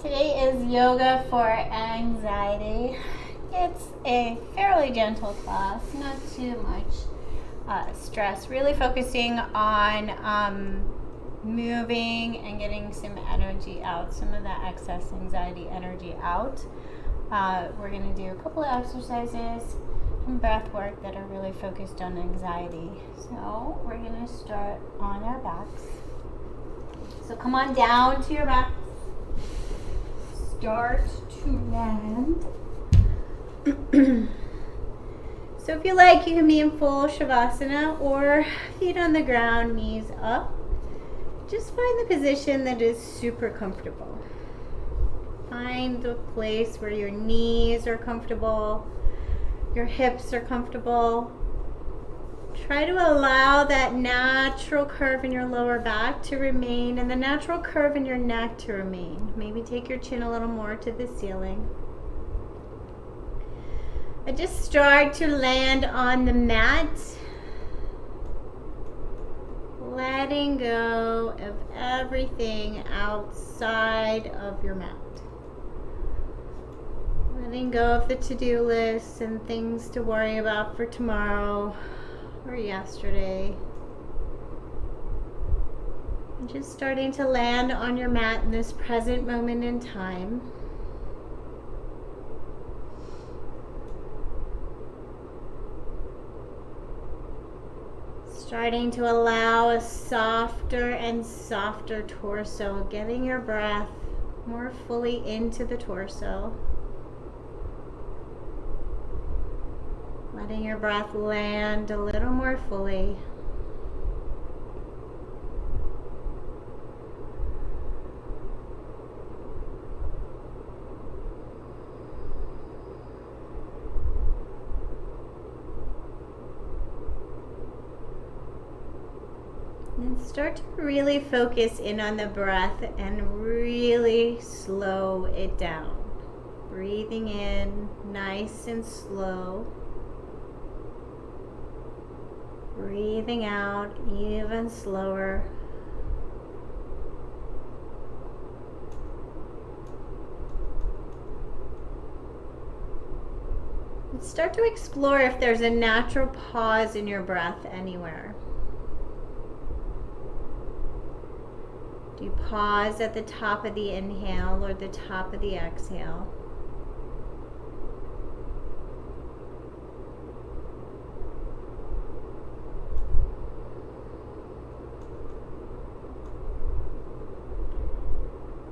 Today is yoga for anxiety. It's a fairly gentle class, not too much stress, really focusing on moving and getting some energy out, some of that excess anxiety energy out. We're going to do a couple of exercises and breath work that are really focused on anxiety. So we're going to start on our backs. So come on down to your back. Start to land. So if you like, you can be in full Shavasana or feet on the ground, knees up. Just find the position that is super comfortable. Find the place where your knees are comfortable, your hips are comfortable. Try to allow that natural curve in your lower back to remain and the natural curve in your neck to remain. Maybe take your chin a little more to the ceiling. And just start to land on the mat, letting go of everything outside of your mat. Letting go of the to-do list and things to worry about for tomorrow or yesterday. And just starting to land on your mat in this present moment in time. Starting to allow a softer and softer torso, getting your breath more fully into the torso. Letting your breath land a little more fully. And start to really focus in on the breath and really slow it down. Breathing in nice and slow. Breathing out even slower. And start to explore if there's a natural pause in your breath anywhere. Do you pause at the top of the inhale or the top of the exhale?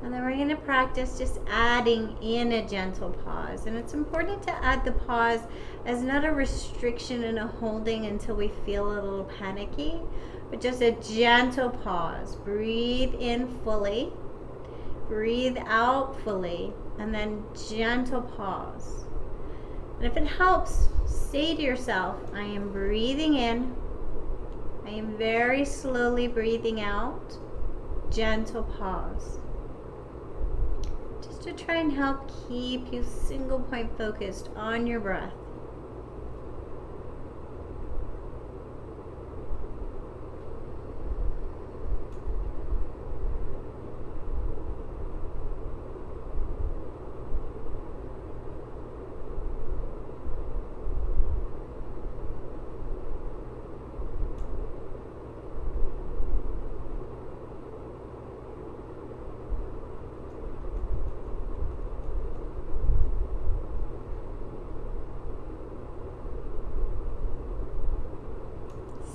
And then we're going to practice just adding in a gentle pause. And it's important to add the pause as not a restriction and a holding until we feel a little panicky, but just a gentle pause. Breathe in fully, breathe out fully, and then gentle pause. And if it helps, say to yourself, I am breathing in, I am very slowly breathing out, gentle pause. To try and help keep you single point focused on your breath.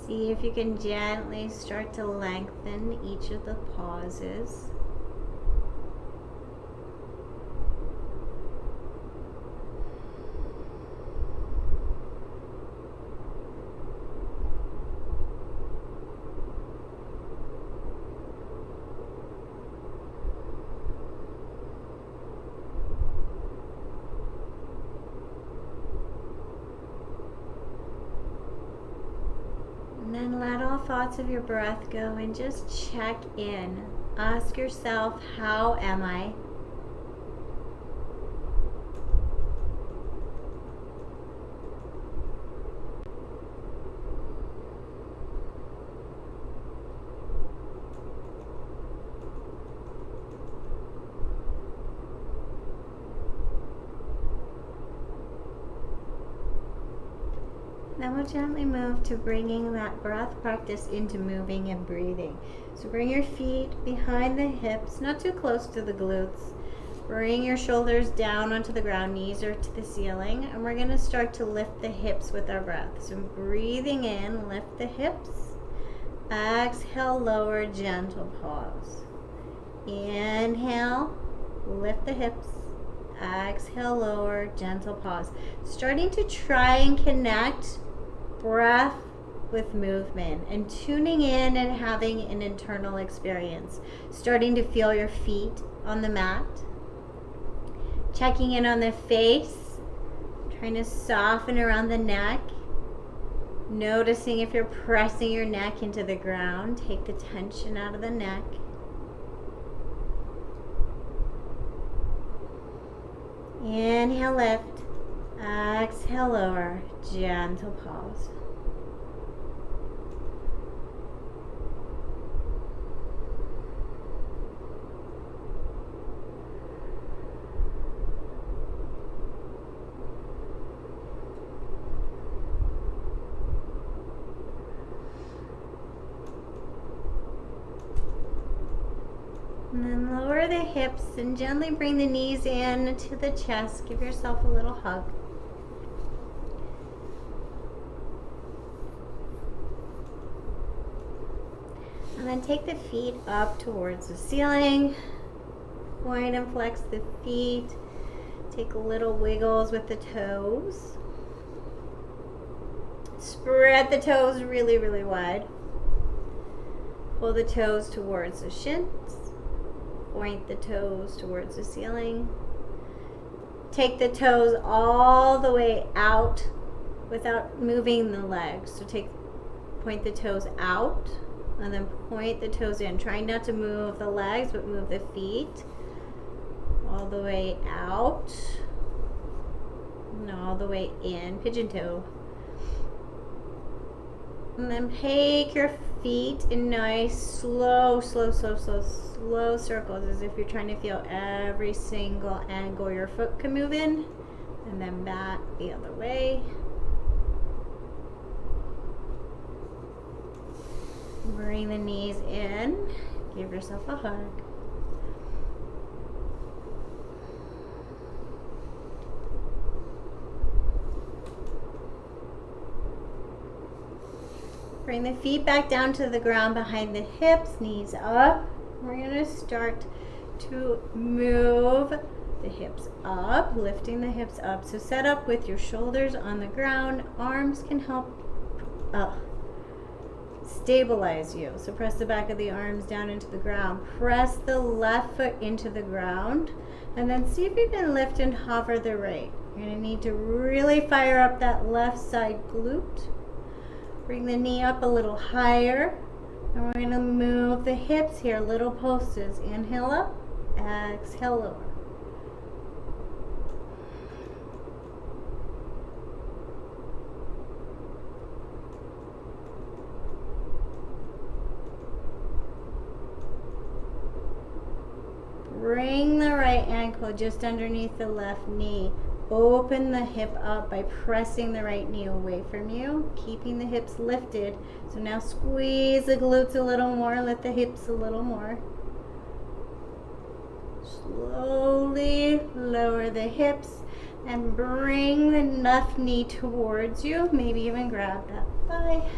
See if you can gently start to lengthen each of the pauses. And then let all thoughts of your breath go and just check in. Ask yourself, how am I? Then we'll gently move to bringing that breath practice into moving and breathing. So bring your feet behind the hips, not too close to the glutes. Bring your shoulders down onto the ground, knees are to the ceiling, and we're going to start to lift the hips with our breath. So breathing in, lift the hips. Exhale, lower, gentle pause. Inhale, lift the hips. Exhale, lower, gentle pause. Starting to try and connect breath with movement and tuning in and having an internal experience. Starting to feel your feet on the mat. Checking in on the face. Trying to soften around the neck. Noticing if you're pressing your neck into the ground. Take the tension out of the neck. Inhale, lift. Exhale, lower. Gentle pause. And then lower the hips and gently bring the knees in to the chest. Give yourself a little hug. And then take the feet up towards the ceiling. Point and flex the feet. Take little wiggles with the toes. Spread the toes really, really wide. Pull the toes towards the shins. Point the toes towards the ceiling. Take the toes all the way out without moving the legs. So point the toes out and then point the toes in. Try not to move the legs, but move the feet all the way out and all the way in. Pigeon toe. And then take your feet in nice, slow circles, as if you're trying to feel every single angle your foot can move in. And then back the other way. Bring the knees in. Give yourself a hug. Bring the feet back down to the ground behind the hips, knees up. We're going to start to move the hips up, lifting the hips up. So set up with your shoulders on the ground. Arms can help stabilize you. So press the back of the arms down into the ground. Press the left foot into the ground. And then see if you can lift and hover the right. You're going to need to really fire up that left side glute. Bring the knee up a little higher. And we're going to move the hips here, little pulses. Inhale up, exhale lower. Bring the right ankle just underneath the left knee. Open the hip up by pressing the right knee away from you, keeping the hips lifted. So now squeeze the glutes a little more, lift the hips a little more. Slowly lower the hips and bring the left knee towards you. Maybe even grab that thigh.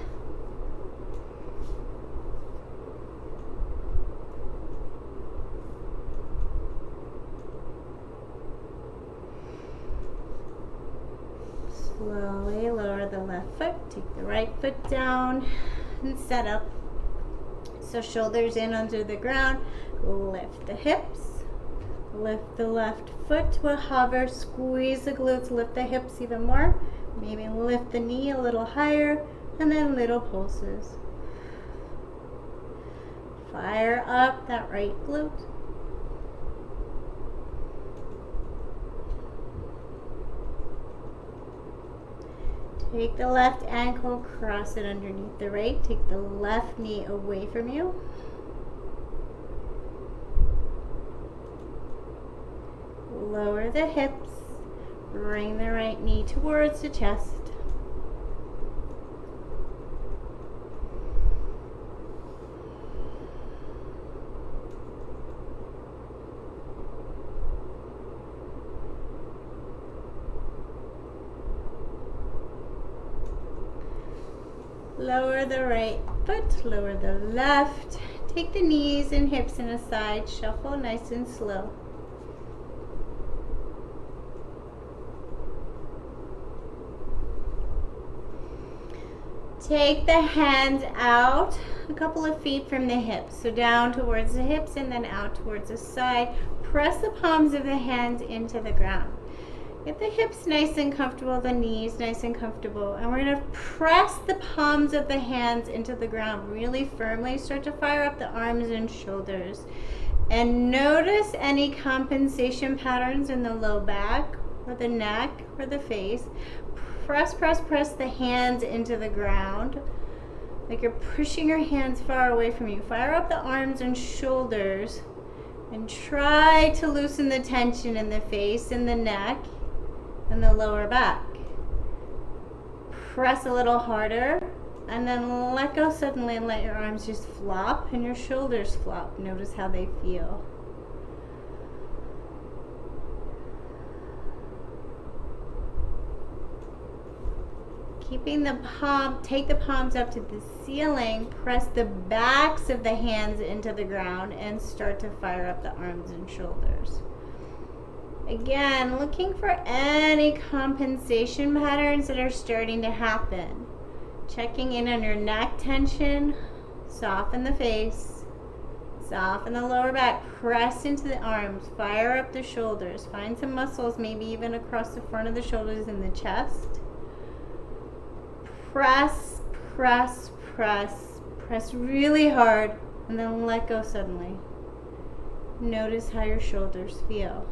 Slowly lower the left foot, take the right foot down and set up. So shoulders in under the ground, lift the hips, lift the left foot to a hover, squeeze the glutes, lift the hips even more, maybe lift the knee a little higher, and then little pulses. Fire up that right glute. Take the left ankle, cross it underneath the right. Take the left knee away from you. Lower the hips. Bring the right knee towards the chest. Lower the right foot, lower the left. Take the knees and hips in a side shuffle, nice and slow. Take the hands out a couple of feet from the hips. So down towards the hips and then out towards the side. Press the palms of the hands into the ground. Get the hips nice and comfortable, the knees nice and comfortable. And we're going to press the palms of the hands into the ground really firmly. Start to fire up the arms and shoulders. And notice any compensation patterns in the low back or the neck or the face. Press, press, press the hands into the ground. Like you're pushing your hands far away from you. Fire up the arms and shoulders. And try to loosen the tension in the face and the neck and the lower back. Press a little harder and then let go suddenly and let your arms just flop and your shoulders flop. Notice how they feel. Keeping the palm, take the palms up to the ceiling, press the backs of the hands into the ground and start to fire up the arms and shoulders. Again, looking for any compensation patterns that are starting to happen. Checking in on your neck tension, soften the face, soften the lower back, press into the arms, fire up the shoulders, find some muscles, maybe even across the front of the shoulders and the chest. Press, press, press, press really hard and then let go suddenly. Notice how your shoulders feel.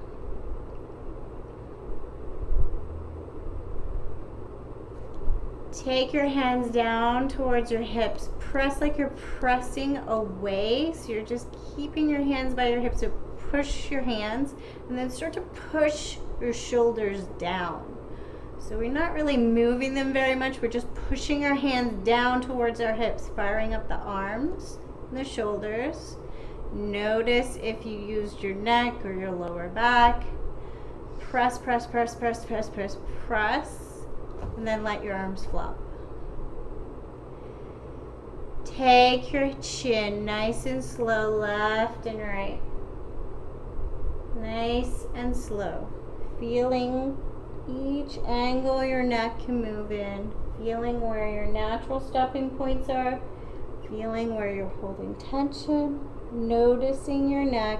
Take your hands down towards your hips. Press like you're pressing away. So you're just keeping your hands by your hips. So push your hands and then start to push your shoulders down. So we're not really moving them very much. We're just pushing our hands down towards our hips, firing up the arms and the shoulders. Notice if you used your neck or your lower back. Press, press, press, press, press, press, press. And then let your arms flop. Take your chin nice and slow, left and right. Nice and slow. Feeling each angle your neck can move in. Feeling where your natural stopping points are. Feeling where you're holding tension. Noticing your neck.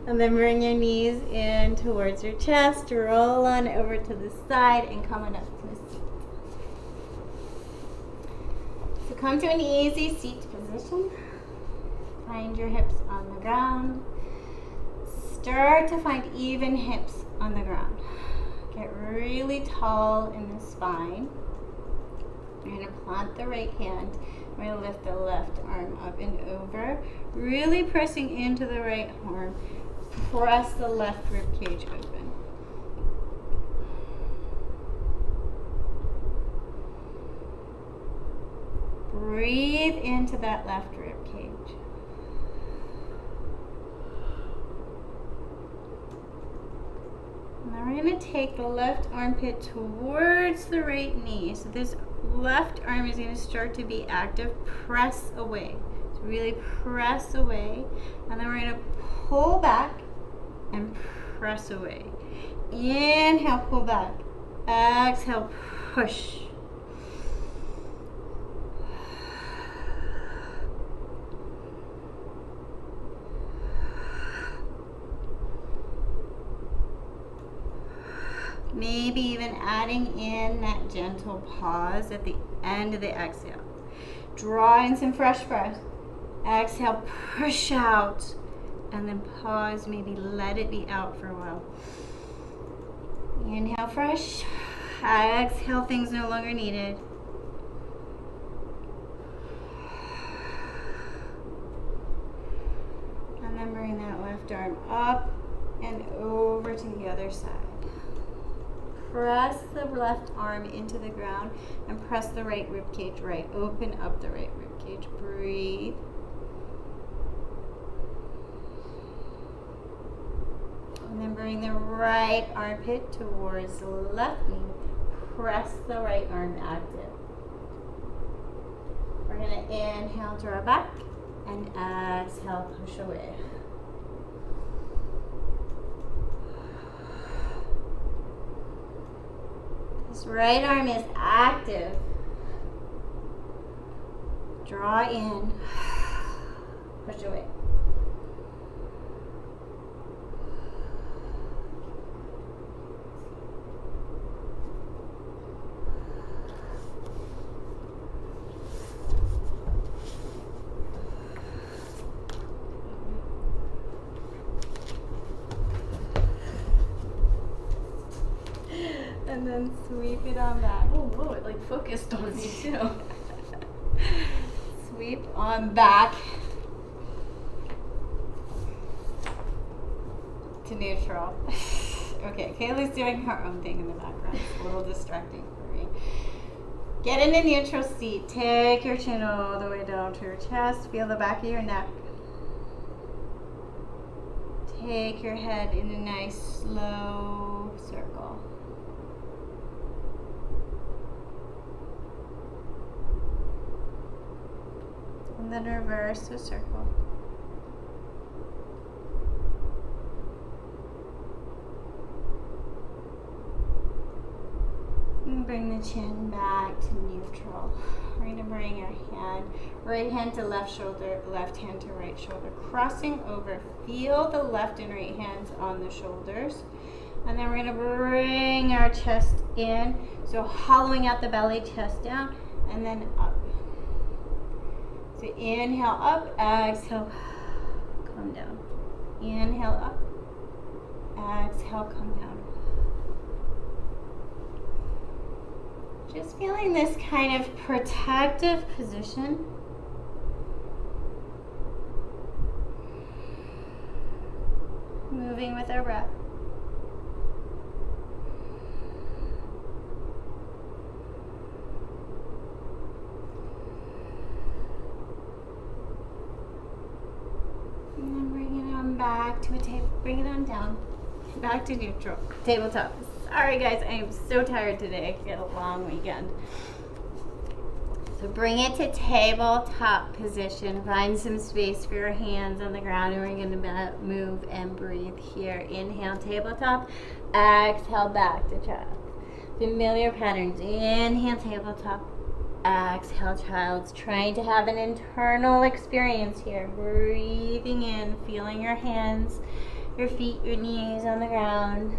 And then bring your knees in towards your chest, roll on over to the side and come on up to a seat. So come to an easy seat position. Find your hips on the ground. Start to find even hips on the ground. Get really tall in the spine. You're going to plant the right hand. We're going to lift the left arm up and over. Really pressing into the right arm. Press the left rib cage open. Breathe into that left rib cage. Now we're going to take the left armpit towards the right knee. So this left arm is going to start to be active. Press away. So really press away. And then we're going to pull back and press away. Inhale, pull back. Exhale, push. Maybe even adding in that gentle pause at the end of the exhale. Draw in some fresh breath. Exhale, push out. And then pause, maybe let it be out for a while. Inhale fresh. Exhale, things no longer needed. And then bring that left arm up and over to the other side. Press the left arm into the ground and press the right rib cage right. Open up the right rib cage. Breathe. And then bring the right armpit towards the left knee. Press the right arm active. We're going to inhale, draw back, and exhale, push away. This right arm is active. Draw in, push away. And then sweep it on back. Oh, whoa, it like focused on me too. Sweep on back to neutral. Okay, Kaylee's doing her own thing in the background. It's a little distracting for me. Get in a neutral seat. Take your chin all the way down to your chest. Feel the back of your neck. Take your head in a nice slow circle. And then reverse the circle. And bring the chin back to neutral. We're going to bring our hand, right hand to left shoulder, left hand to right shoulder. Crossing over, feel the left and right hands on the shoulders. And then we're going to bring our chest in. So hollowing out the belly, chest down, and then up. So inhale up, exhale, come down. Inhale up, exhale, come down. Just feeling this kind of protective position. Moving with our breath. And then bring it on back to a table. Bring it on down. Back to neutral. Tabletop. Sorry guys, I am so tired today. I had a long weekend. So bring it to tabletop position. Find some space for your hands on the ground, and we're going to move and breathe here. Inhale, tabletop. Exhale, back to child. Familiar patterns. Inhale, tabletop. Exhale, child's. Trying to have an internal experience here. Breathing in, feeling your hands, your feet, your knees on the ground.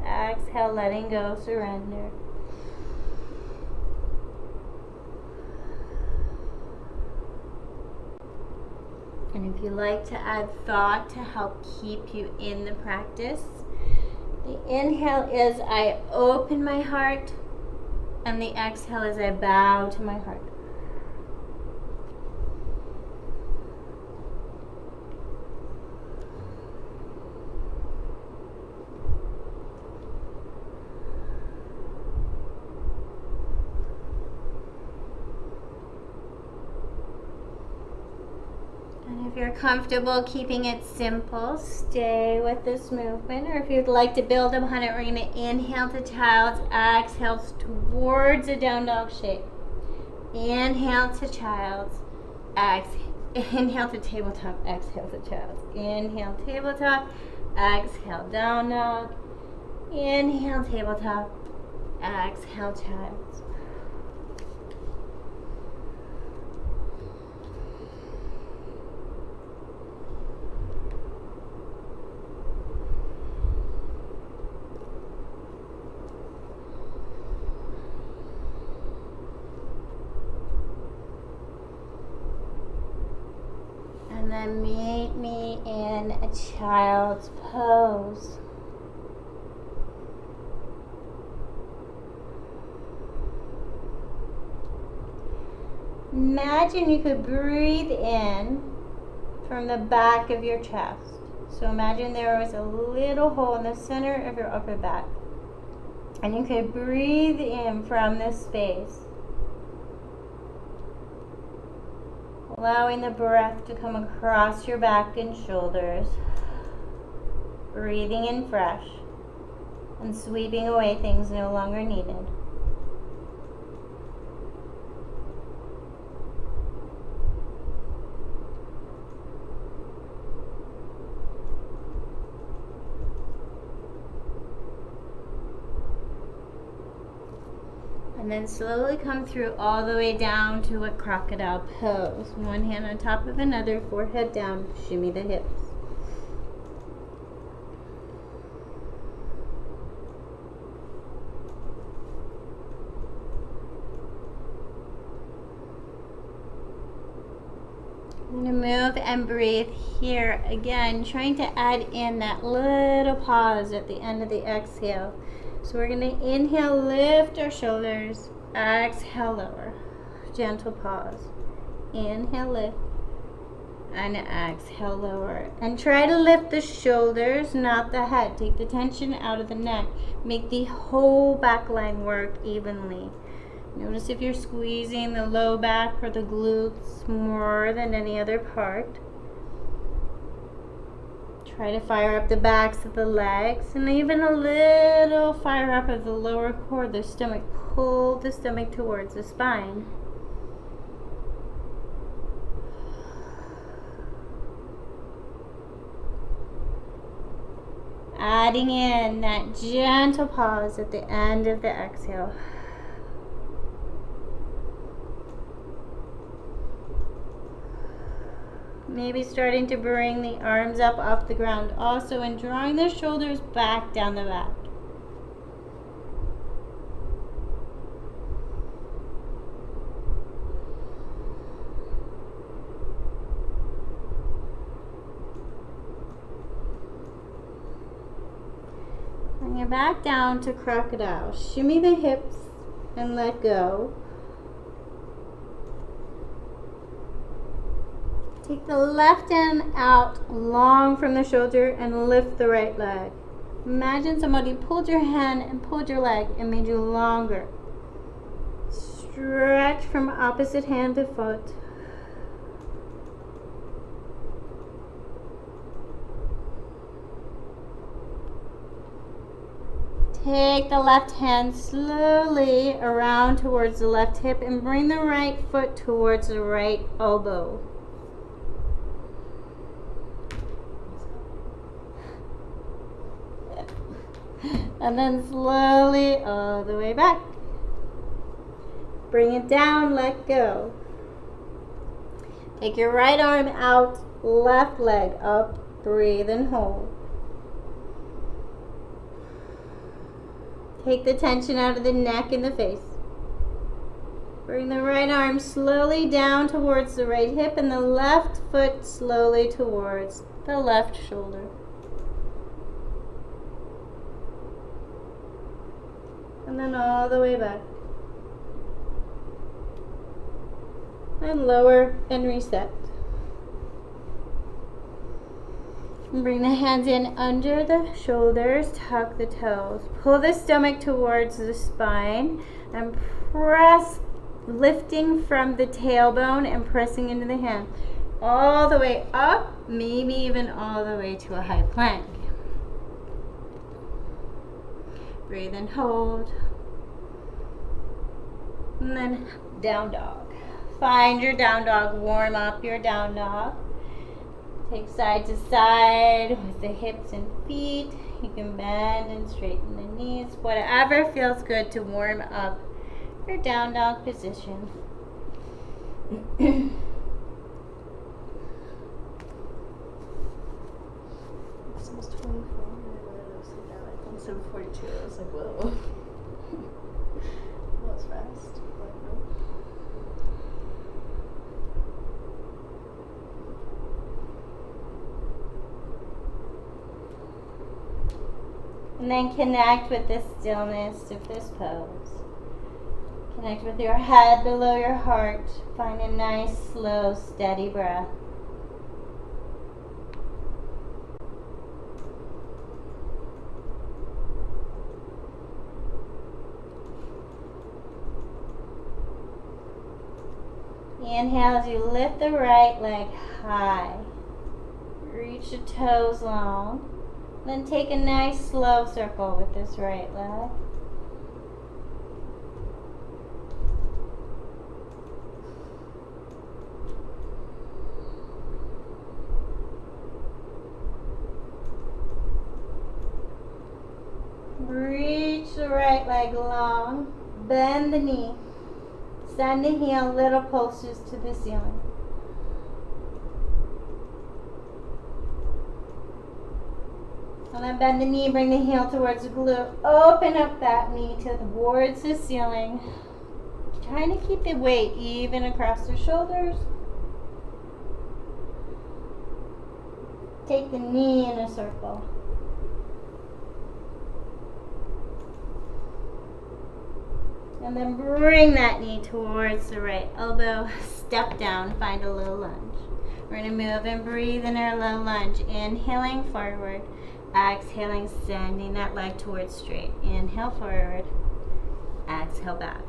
Exhale, letting go, surrender. And if you like to add thought to help keep you in the practice, the inhale is I open my heart, and the exhale is I bow to my heart. And if you're comfortable keeping it simple, stay with this movement. Or if you'd like to build upon it, we're going to inhale to child's, exhale towards a down dog shape. Inhale to child's, exhale. Inhale to tabletop, exhale to child's. Inhale, tabletop, exhale, down dog. Inhale, tabletop, exhale, child's. And then meet me in a child's pose. Imagine you could breathe in from the back of your chest. So imagine there was a little hole in the center of your upper back. And you could breathe in from this space, allowing the breath to come across your back and shoulders. Breathing in fresh and sweeping away things no longer needed. And then slowly come through all the way down to a crocodile pose. One hand on top of another, forehead down, shimmy the hips. I'm going to move and breathe here again, trying to add in that little pause at the end of the exhale. So we're going to inhale, lift our shoulders, exhale, lower, gentle pause. Inhale, lift, and exhale, lower. And try to lift the shoulders, not the head. Take the tension out of the neck. Make the whole back line work evenly. Notice if you're squeezing the low back or the glutes more than any other part. Try to fire up the backs of the legs and even a little fire up of the lower core, the stomach. Pull the stomach towards the spine. Adding in that gentle pause at the end of the exhale. Maybe starting to bring the arms up off the ground also, and drawing the shoulders back down the back. Bring it back down to crocodile. Shimmy the hips and let go. Take the left hand out long from the shoulder and lift the right leg. Imagine somebody pulled your hand and pulled your leg and made you longer. Stretch from opposite hand to foot. Take the left hand slowly around towards the left hip and bring the right foot towards the right elbow. And then slowly all the way back. Bring it down, let go. Take your right arm out, left leg up, breathe and hold. Take the tension out of the neck and the face. Bring the right arm slowly down towards the right hip and the left foot slowly towards the left shoulder. And then all the way back. And lower and reset. And bring the hands in under the shoulders, tuck the toes. Pull the stomach towards the spine and press, lifting from the tailbone and pressing into the hand. All the way up, maybe even all the way to a high plank. Breathe and hold. And then down dog. Find your down dog, warm up your down dog. Take side to side with the hips and feet. You can bend and straighten the knees. Whatever feels good to warm up your down dog position. It's almost 24. I was like, that, like 7:42. I was like, whoa. That was fast. Like, nope. And then connect with the stillness of this pose. Connect with your head below your heart. Find a nice, slow, steady breath. Inhale as you lift the right leg high. Reach the toes long. Then take a nice slow circle with this right leg. Reach the right leg long, bend the knee, send the heel little pulses to the ceiling. And then bend the knee, bring the heel towards the glute. Open up that knee towards the ceiling. Trying to keep the weight even across the shoulders. Take the knee in a circle. And then bring that knee towards the right elbow. Step down, find a low lunge. We're going to move and breathe in our low lunge. Inhaling forward. Exhaling, sending that leg towards straight. Inhale forward. Exhale back.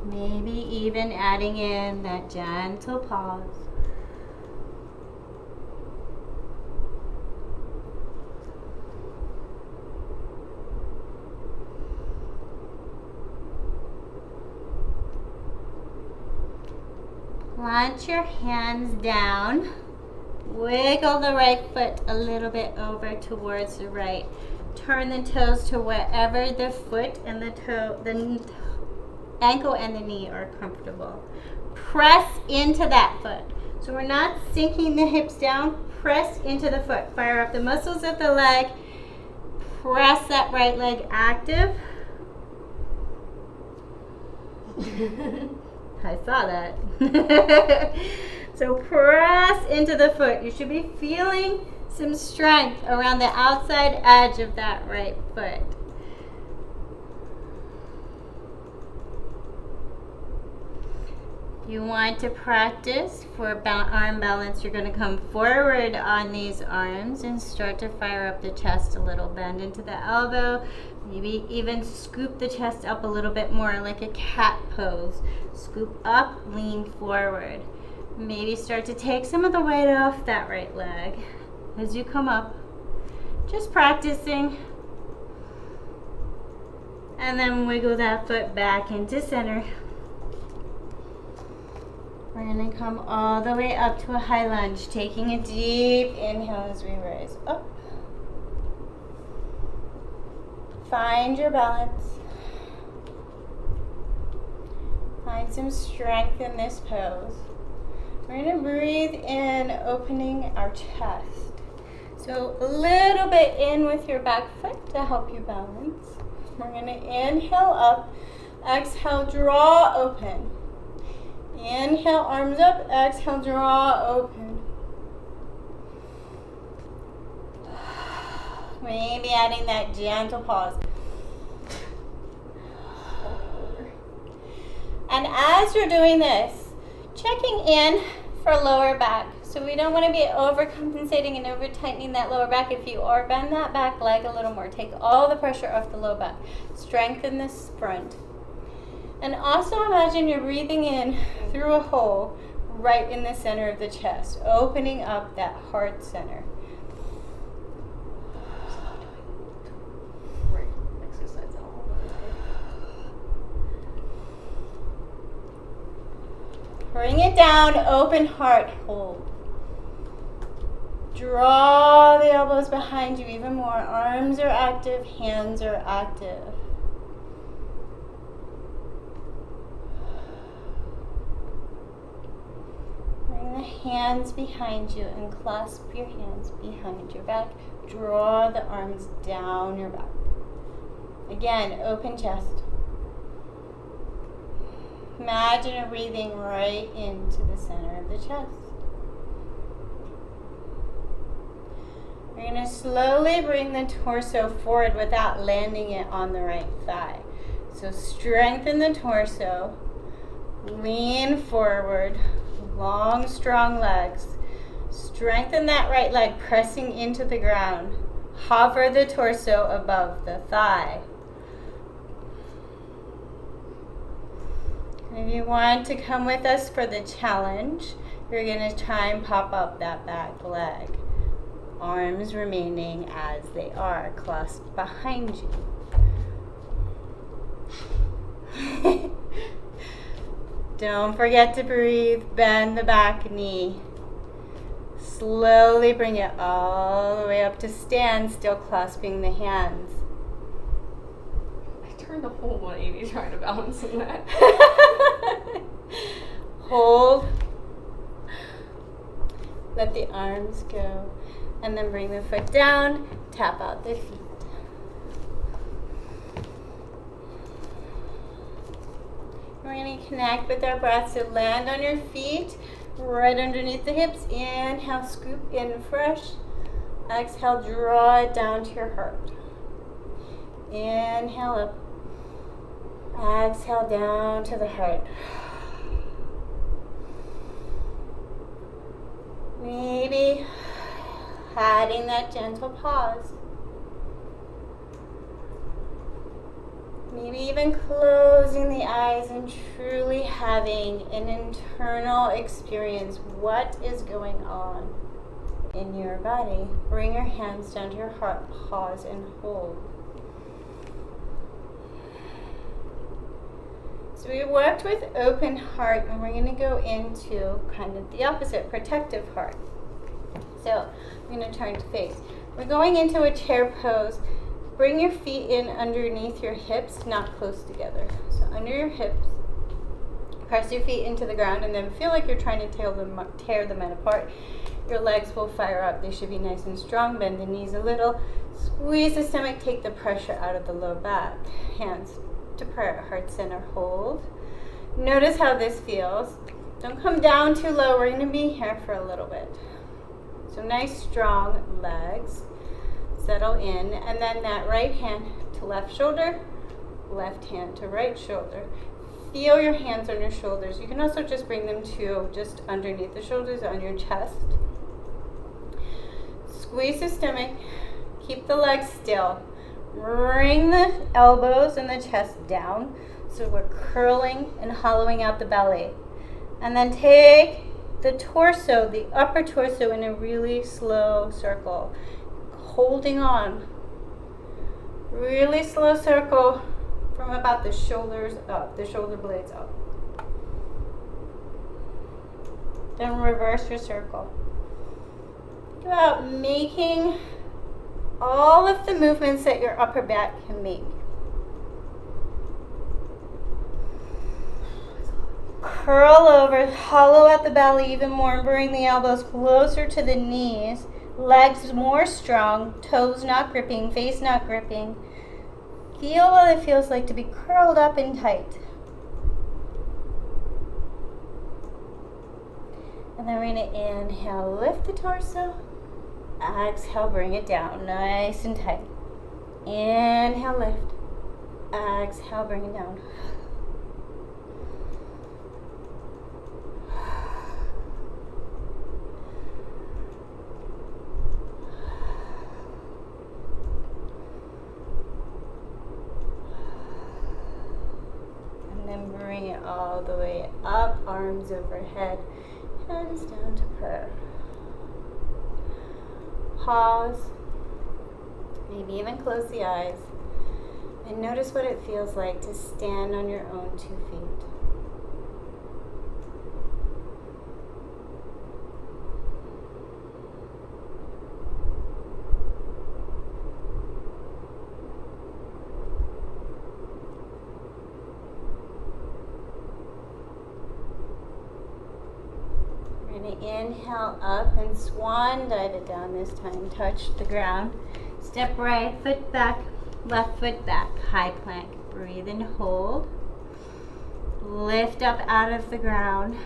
Maybe even adding in that gentle pause. Plant your hands down. Wiggle the right foot a little bit over towards the right. Turn the toes to wherever the foot and the ankle and the knee are comfortable. Press into that foot. So we're not sinking the hips down. Press into the foot. Fire up the muscles of the leg. Press that right leg active. I saw that. So press into the foot. You should be feeling some strength around the outside edge of that right foot. If you want to practice for arm balance, you're going to come forward on these arms and start to fire up the chest a little. Bend into the elbow. Maybe even scoop the chest up a little bit more like a cat pose. Scoop up, lean forward. Maybe start to take some of the weight off that right leg as you come up. Just practicing. And then wiggle that foot back into center. We're going to come all the way up to a high lunge, taking a deep inhale as we rise up. Find your balance. Find some strength in this pose. We're going to breathe in, opening our chest. So a little bit in with your back foot to help you balance. We're going to inhale up, exhale, draw open. Inhale, arms up, exhale, draw open. Maybe adding that gentle pause. And as you're doing this, checking in for lower back. So we don't want to be overcompensating and over tightening that lower back. If you are, bend that back leg a little more. Take all the pressure off the low back. Strengthen this front. And also imagine you're breathing in through a hole right in the center of the chest, opening up that heart center. Right exercise all Bring it down, open heart, hold. Draw the elbows behind you even more. Arms are active, hands are active. Bring the hands behind you and clasp your hands behind your back. Draw the arms down your back. Again, open chest. Imagine you're breathing right into the center of the chest. We're going to slowly bring the torso forward without landing it on the right thigh. So strengthen the torso. Lean forward. Long, strong legs. Strengthen that right leg, pressing into the ground. Hover the torso above the thigh. If you want to come with us for the challenge, you're going to try and pop up that back leg. Arms remaining as they are, clasped behind you. Don't forget to breathe. Bend the back knee. Slowly bring it all the way up to stand, still clasping the hands. I turned the whole 180 trying to balance on that. Hold. Let the arms go. And then bring the foot down. Tap out the feet. We're going to connect with our breath. So land on your feet, right underneath the hips. Inhale, scoop in fresh. Exhale, draw it down to your heart. Inhale up. Exhale down to the heart. Maybe adding that gentle pause. Maybe even closing the eyes and truly having an internal experience. What is going on in your body? Bring your hands down to your heart. Pause and hold. So we worked with open heart, and we're going to go into kind of the opposite, protective heart. So I'm going to turn to face. We're going into a chair pose. Bring your feet in underneath your hips, not close together. So under your hips, press your feet into the ground, and then feel like you're trying to tear them apart. Your legs will fire up. They should be nice and strong. Bend the knees a little. Squeeze the stomach. Take the pressure out of the low back. Hands to prayer, heart center, hold. Notice how this feels. Don't come down too low. We're going to be here for a little bit. So nice strong legs. Settle in, and then that right hand to left shoulder, left hand to right shoulder. Feel your hands on your shoulders. You can also just bring them to just underneath the shoulders on your chest. Squeeze the stomach. Keep the legs still. Bring the elbows and the chest down. So we're curling and hollowing out the belly. And then take the torso, the upper torso, in a really slow circle. Holding on. Really slow circle from about the shoulders up, the shoulder blades up. Then reverse your circle. Think about making all of the movements that your upper back can make. Curl over, hollow out the belly even more, bring the elbows closer to the knees, legs more strong, toes not gripping, face not gripping. Feel what it feels like to be curled up and tight. And then we're going to inhale, lift the torso. Exhale, bring it down, nice and tight. Inhale, lift. Exhale, bring it down. And then bring it all the way up, arms overhead, hands down to prayer. Pause, maybe even close the eyes, and notice what it feels like to stand on your own 2 feet. Inhale up and swan dive it down this time. Touch the ground. Step right foot back, left foot back. High plank. Breathe and hold. Lift up out of the ground.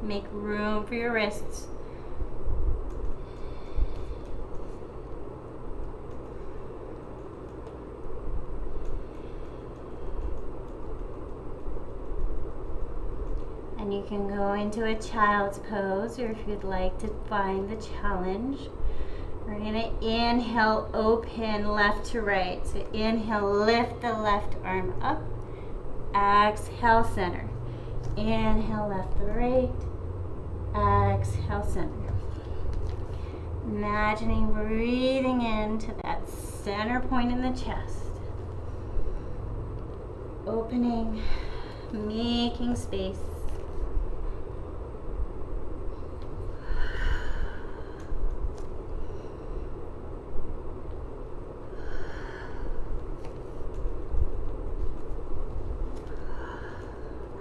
Make room for your wrists. And you can go into a child's pose, or if you'd like to find the challenge. We're going to inhale, open left to right. So inhale, lift the left arm up. Exhale, center. Inhale, left to right. Exhale, center. Imagining breathing into that center point in the chest. Opening, making space.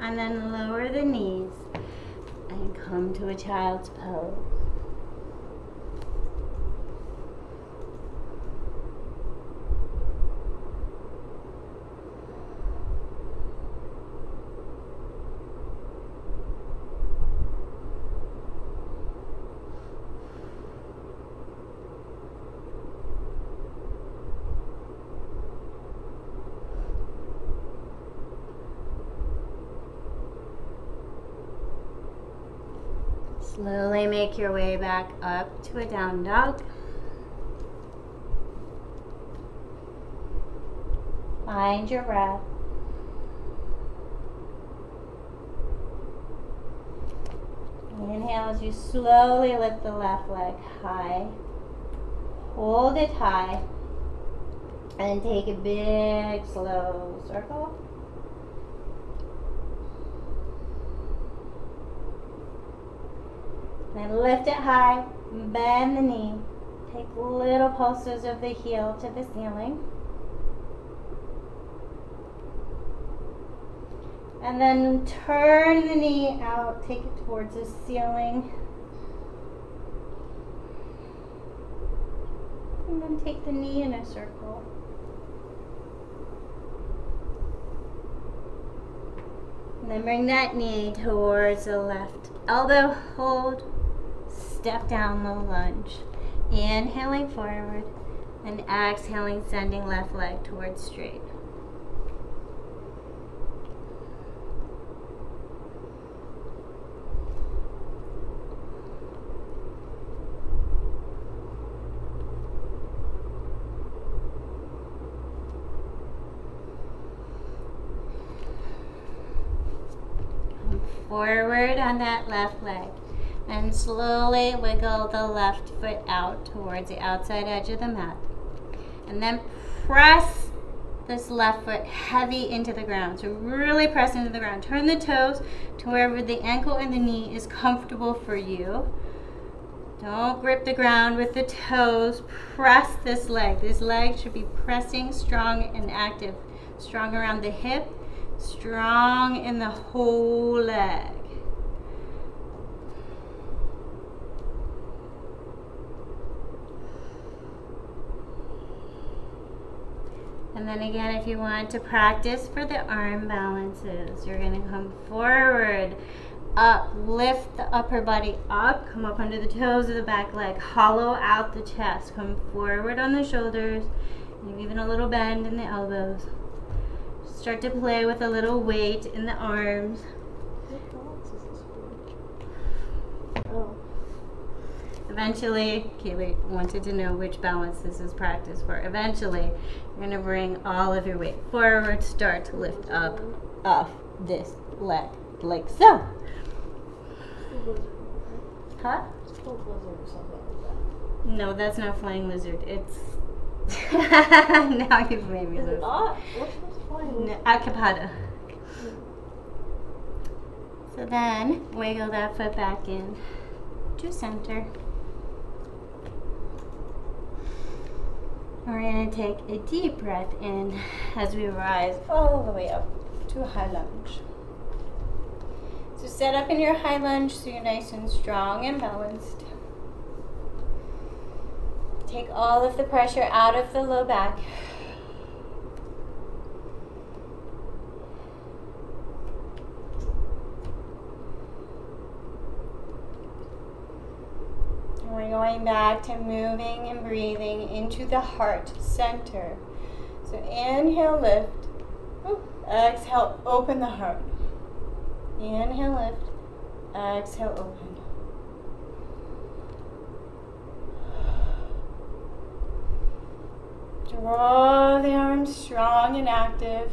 And then lower the knees and come to a child's pose. Slowly make your way back up to a down dog. Find your breath. Inhale as you slowly lift the left leg high. Hold it high. And take a big slow circle. Then lift it high, bend the knee. Take little pulses of the heel to the ceiling. And then turn the knee out, take it towards the ceiling. And then take the knee in a circle. And then bring that knee towards the left elbow, hold. Step down, low lunge. Inhaling forward and exhaling, sending left leg towards straight. Come forward on that left leg. And slowly wiggle the left foot out towards the outside edge of the mat. And then press this left foot heavy into the ground. So really press into the ground. Turn the toes to wherever the ankle and the knee is comfortable for you. Don't grip the ground with the toes. Press this leg. This leg should be pressing strong and active. Strong around the hip. Strong in the whole leg. And then again, if you want to practice for the arm balances, you're going to come forward, up, lift the upper body up, come up under the toes of the back leg, hollow out the chest, come forward on the shoulders, maybe even a little bend in the elbows. Start to play with a little weight in the arms. What balance is this for? Oh. Eventually, Kaylee wanted to know which balance this is practice for. Eventually, you're going to bring all of your weight forward, start to lift up off this leg, like so. Huh? It's called lizard or something like that. No, that's not flying lizard. It's now you've made me Is it lose. not? What's flying lizard? Acapella. So then, wiggle that foot back in to center. We're going to take a deep breath in as we rise all the way up to a high lunge. So set up in your high lunge so you're nice and strong and balanced. Take all of the pressure out of the low back. We're going back to moving and breathing into the heart center. So inhale, lift. Exhale, open the heart. Inhale, lift. Exhale, open. Draw the arms strong and active.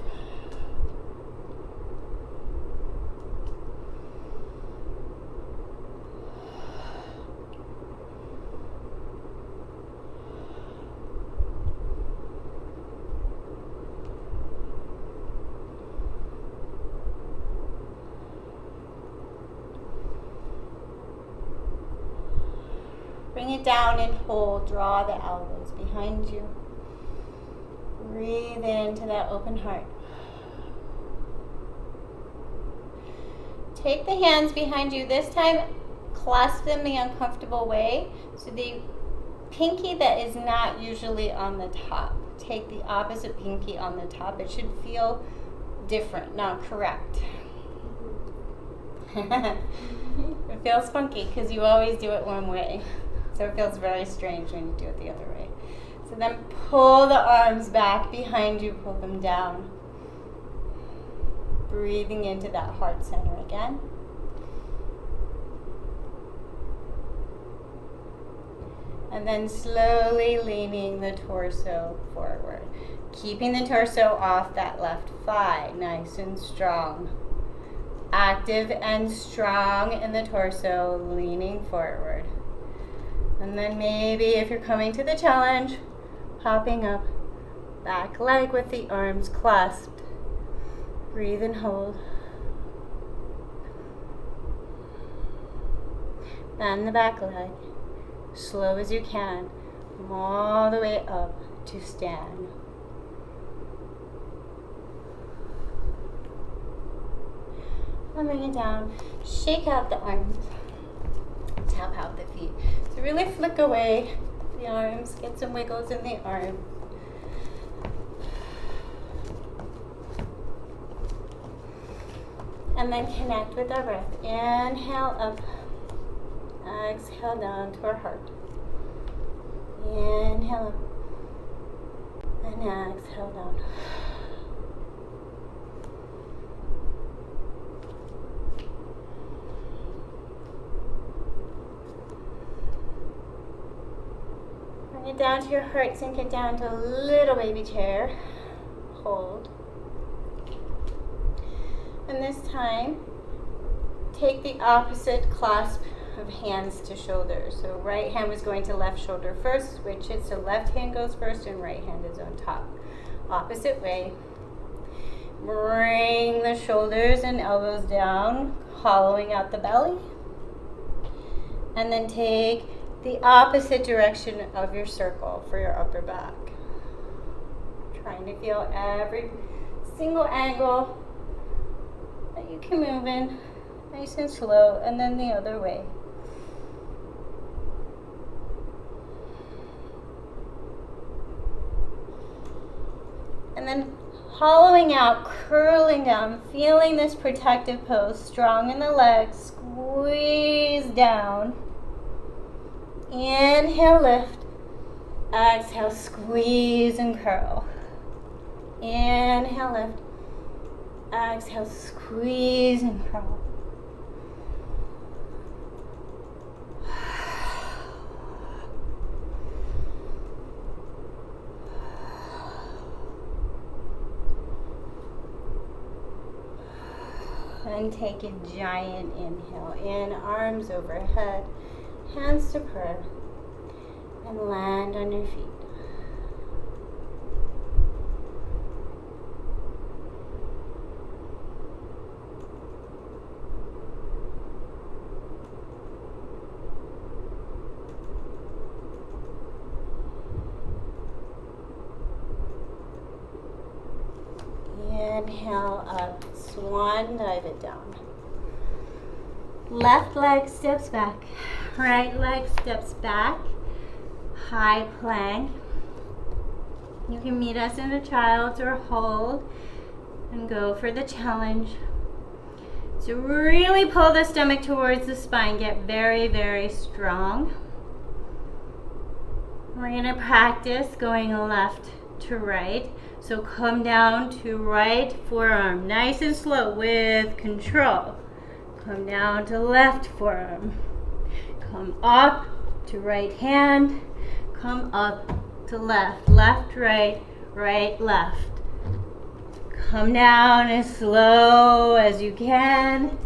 Bring it down and hold. Draw the elbows behind you. Breathe into that open heart. Take the hands behind you. This time, clasp them the uncomfortable way. So the pinky that is not usually on the top. Take the opposite pinky on the top. It should feel different, not correct. It feels funky because you always do it one way. So it feels very strange when you do it the other way. So then pull the arms back behind you, pull them down. Breathing into that heart center again. And then slowly leaning the torso forward. Keeping the torso off that left thigh, nice and strong. Active and strong in the torso, leaning forward. And then maybe if you're coming to the challenge, popping up, back leg with the arms clasped. Breathe and hold. Bend the back leg, slow as you can, come all the way up to stand. And bring it down, shake out the arms, tap out the feet. So really flick away the arms, get some wiggles in the arm. And then connect with our breath. Inhale up, exhale down to our heart. Inhale up, and exhale down. Bring it down to your heart, sink it down to a little baby chair. Hold. And this time, take the opposite clasp of hands to shoulders. So right hand was going to left shoulder first, switch it so left hand goes first and right hand is on top. Opposite way. Bring the shoulders and elbows down, hollowing out the belly. And then take the opposite direction of your circle for your upper back. Trying to feel every single angle that you can move in, nice and slow, and then the other way. And then hollowing out, curling down, feeling this protective pose, strong in the legs, squeeze down. Inhale, lift. Exhale, squeeze and curl. Inhale, lift. Exhale, squeeze and curl. And take a giant inhale in, arms overhead, hands to prayer, and land on your feet. Inhale up, swan dive it down. Left leg steps back, right leg steps back, high plank. You can meet us in a child's or hold and go for the challenge. So really pull the stomach towards the spine, get very, very strong. We're gonna practice going left to right. So come down to right forearm, nice and slow with control. Come down to left forearm. Come up to right hand. Come up to left. Left, right, right, left. Come down as slow as you can.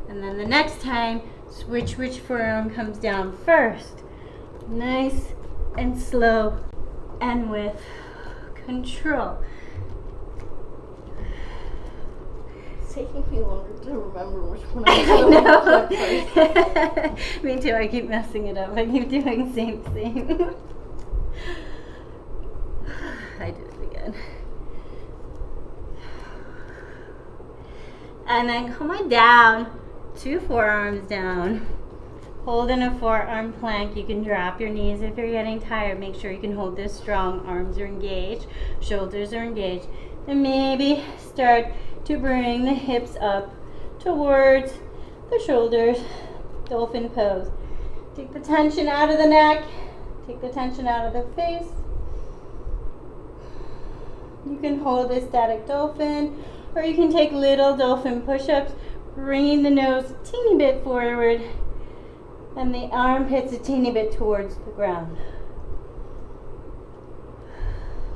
And then the next time, switch which forearm comes down first. Nice and slow and with control. It's taking me longer to remember which one I I'm going to know. Me too. I keep messing it up. I keep doing same thing. I did it again. And then coming down, 2 forearms down. Holding a forearm plank. You can drop your knees if you're getting tired. Make sure you can hold this strong. Arms are engaged. Shoulders are engaged. And maybe start to bring the hips up towards the shoulders. Dolphin pose. Take the tension out of the neck. Take the tension out of the face. You can hold a static dolphin, or you can take little dolphin push-ups, bringing the nose a teeny bit forward and the armpits a teeny bit towards the ground.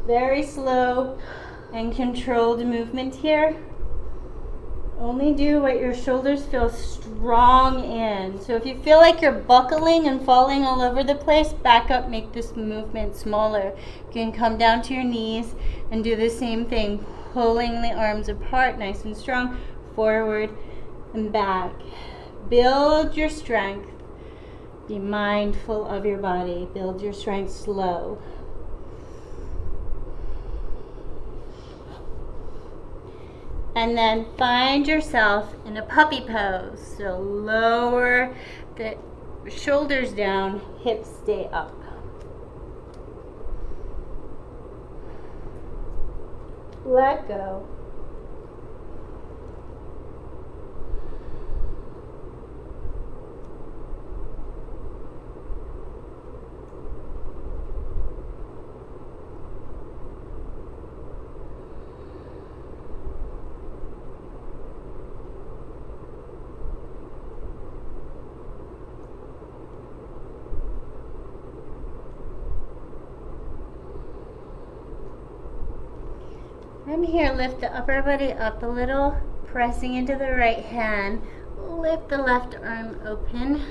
Very slow and controlled movement here. Only do what your shoulders feel strong in. So if you feel like you're buckling and falling all over the place, back up, make this movement smaller. You can come down to your knees and do the same thing, pulling the arms apart, nice and strong, forward and back. Build your strength. Be mindful of your body. Build your strength slow. And then find yourself in a puppy pose. So lower the shoulders down, hips stay up. Let go. From here, lift the upper body up a little, pressing into the right hand. Lift the left arm open,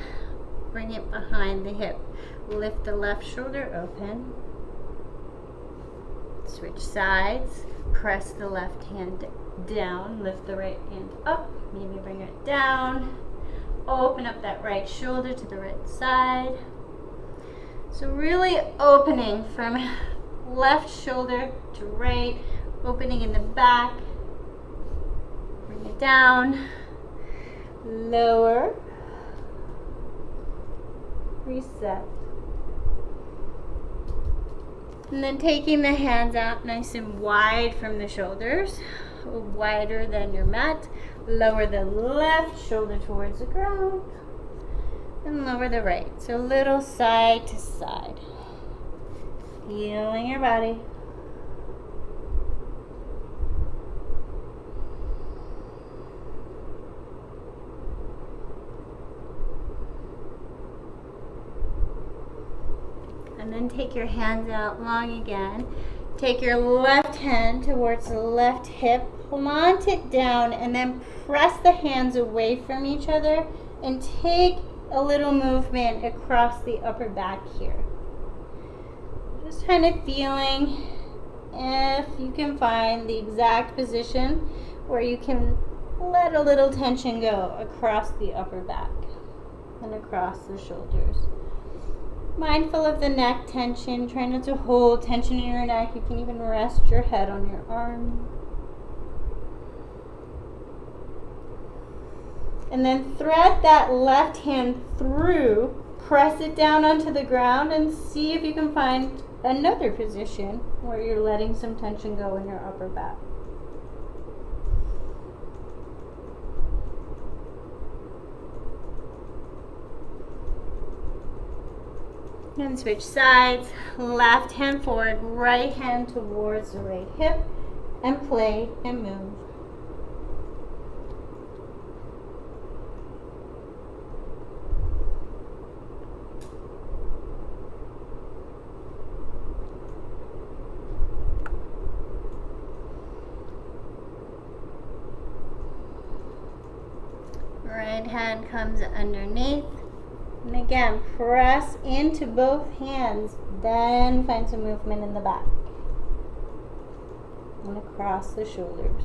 bring it behind the hip. Lift the left shoulder open. Switch sides, press the left hand down, lift the right hand up, maybe bring it down. Open up that right shoulder to the right side. So really opening from left shoulder to right, opening in the back, bring it down, lower, reset. And then taking the hands out nice and wide from the shoulders, wider than your mat. Lower the left shoulder towards the ground and lower the right. So little side to side. Feeling your body. And then take your hands out long again. Take your left hand towards the left hip, plant it down, and then press the hands away from each other and take a little movement across the upper back here. Just kind of feeling if you can find the exact position where you can let a little tension go across the upper back and across the shoulders. Mindful of the neck tension. Try not to hold tension in your neck. You can even rest your head on your arm. And then thread that left hand through. Press it down onto the ground and see if you can find another position where you're letting some tension go in your upper back. And switch sides, left hand forward, right hand towards the right hip, and play and move. Right hand comes underneath. And again, press into both hands, then find some movement in the back and across the shoulders.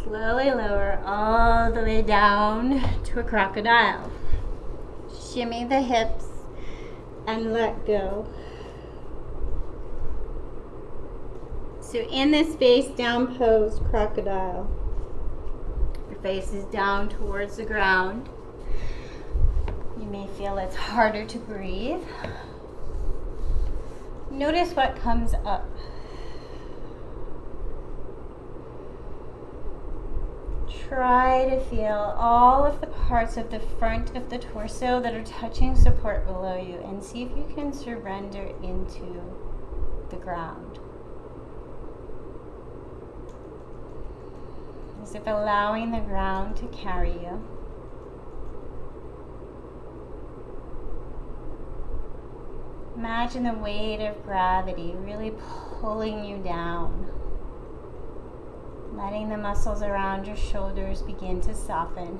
Slowly lower all the way down to a crocodile. Shimmy the hips and let go. So in this face down pose, crocodile. Your face is down towards the ground. You may feel it's harder to breathe. Notice what comes up. Try to feel all of the parts of the front of the torso that are touching support below you, and see if you can surrender into the ground. As if allowing the ground to carry you. Imagine the weight of gravity really pulling you down. Letting the muscles around your shoulders begin to soften.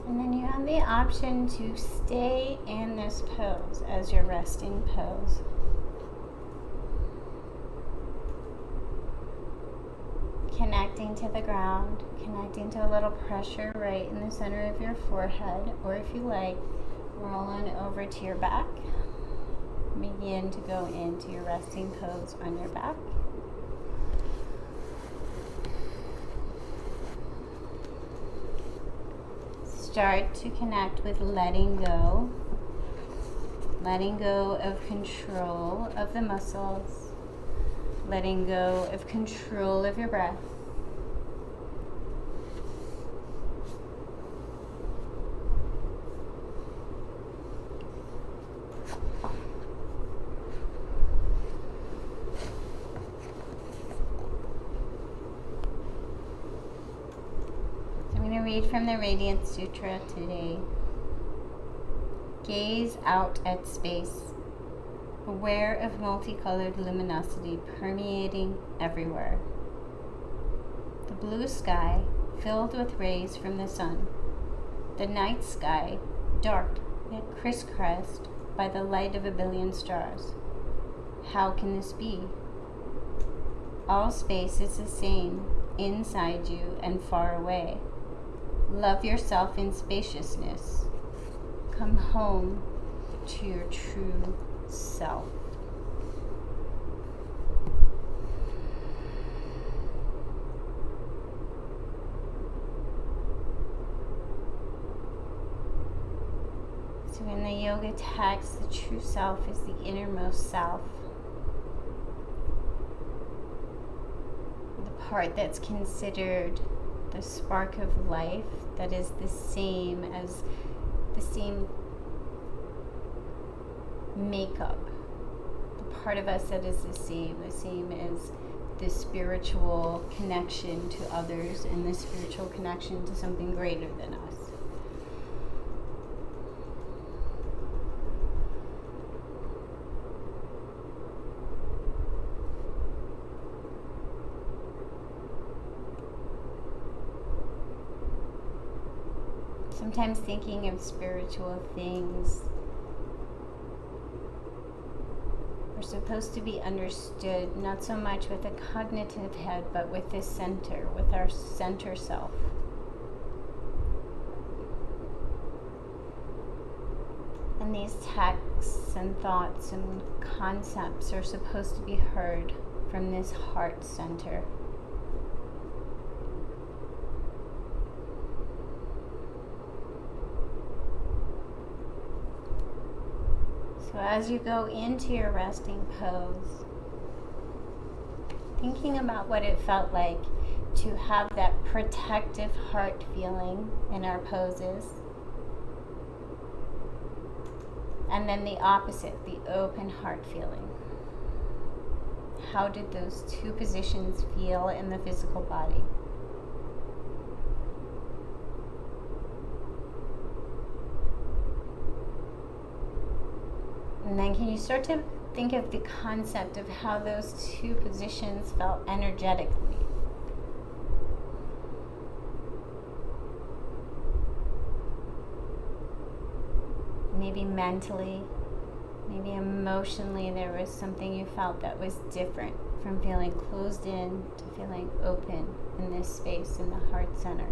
And then you have the option to stay in this pose as your resting pose. Connecting to the ground, connecting to a little pressure right in the center of your forehead, or if you like, roll on over to your back. Begin to go into your resting pose on your back. Start to connect with letting go of control of the muscles, letting go of control of your breath. Read from the Radiant Sutra today. Gaze out at space, aware of multicolored luminosity permeating everywhere. The blue sky filled with rays from the sun. The night sky dark yet crisscrossed by the light of a billion stars. How can this be? All space is the same, inside you and far away. Love yourself in spaciousness. Come home to your true self. So in the yoga text, the true self is the innermost self. The part that's considered the spark of life, that is the same makeup. The part of us that is the same as the spiritual connection to others and the spiritual connection to something greater than us. Sometimes thinking of spiritual things are supposed to be understood not so much with a cognitive head, but with this center, with our center self. And these texts and thoughts and concepts are supposed to be heard from this heart center. So as you go into your resting pose, thinking about what it felt like to have that protective heart feeling in our poses, and then the opposite, the open heart feeling. how did those two positions feel in the physical body. And then can you start to think of the concept of how those two positions felt energetically? Maybe mentally, maybe emotionally, there was something you felt that was different from feeling closed in to feeling open in this space in the heart center.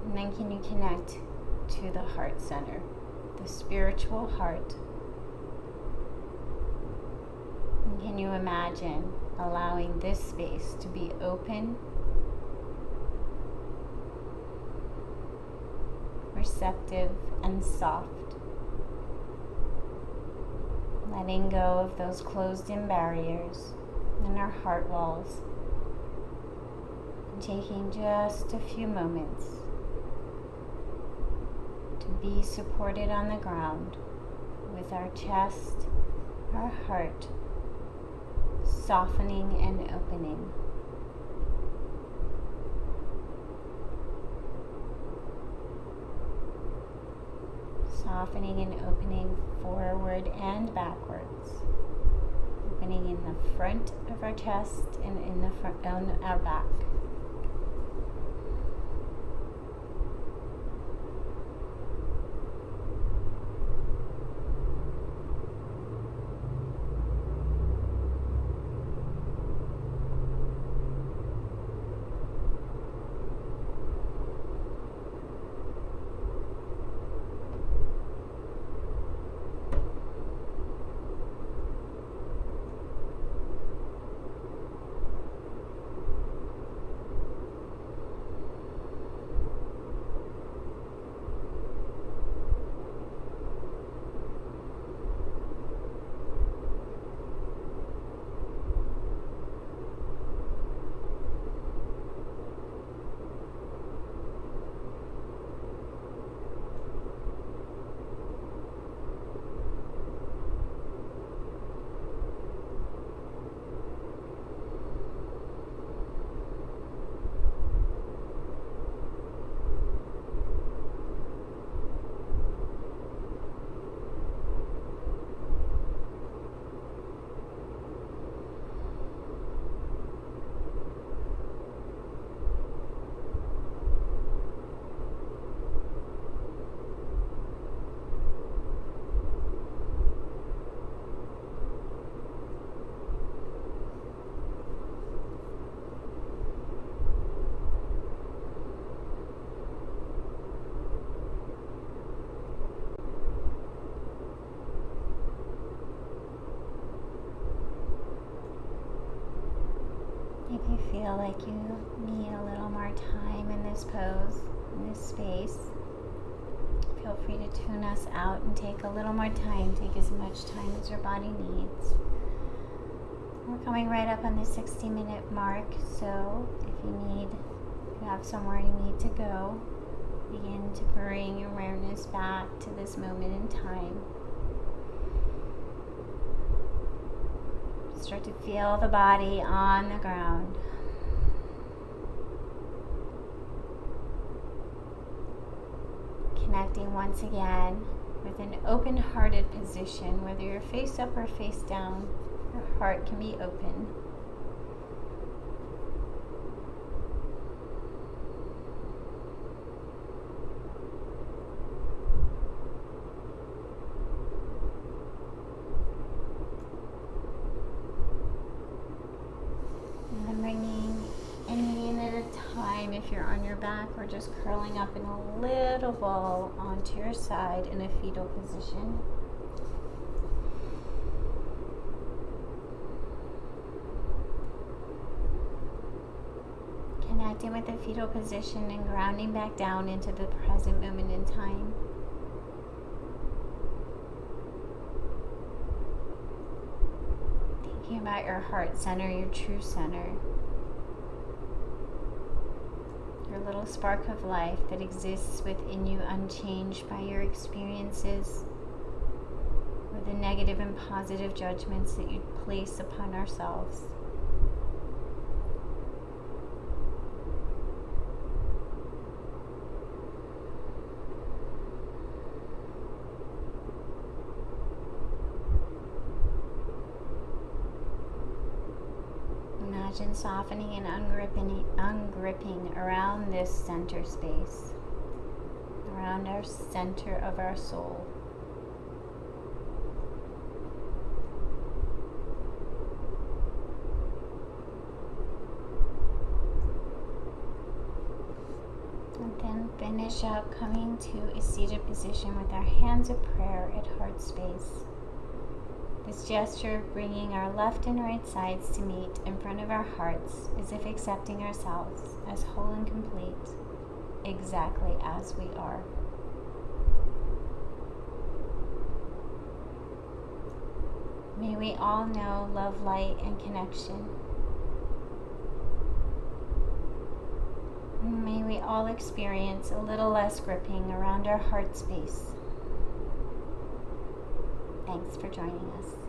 And then can you connect to the heart center, the spiritual heart? And can you imagine allowing this space to be open, receptive, and soft? Letting go of those closed-in barriers in our heart walls. And taking just a few moments to be supported on the ground with our chest, our heart, softening and opening. Softening and opening forward and backwards. Opening in the front of our chest and in the front on our back. If you feel like you need a little more time in this pose, in this space, feel free to tune us out and take a little more time. Take as much time as your body needs. We're coming right up on the 60-minute mark, so if you have somewhere you need to go, begin to bring your awareness back to this moment in time. Start to feel the body on the ground. Connecting once again with an open-hearted position, whether you're face up or face down, your heart can be open. If you're on your back, or just curling up in a little ball onto your side in a fetal position. Connecting with the fetal position and grounding back down into the present moment in time. Thinking about your heart center, your true center. your little spark of life that exists within you unchanged by your experiences or the negative and positive judgments that you place upon ourselves. Imagine softening and ungripping around this center space, around our center of our soul. And then finish up coming to a seated position with our hands of prayer at heart space. This gesture of bringing our left and right sides to meet in front of our hearts, as if accepting ourselves as whole and complete, exactly as we are. May we all know love, light, and connection. May we all experience a little less gripping around our heart space. Thanks for joining us.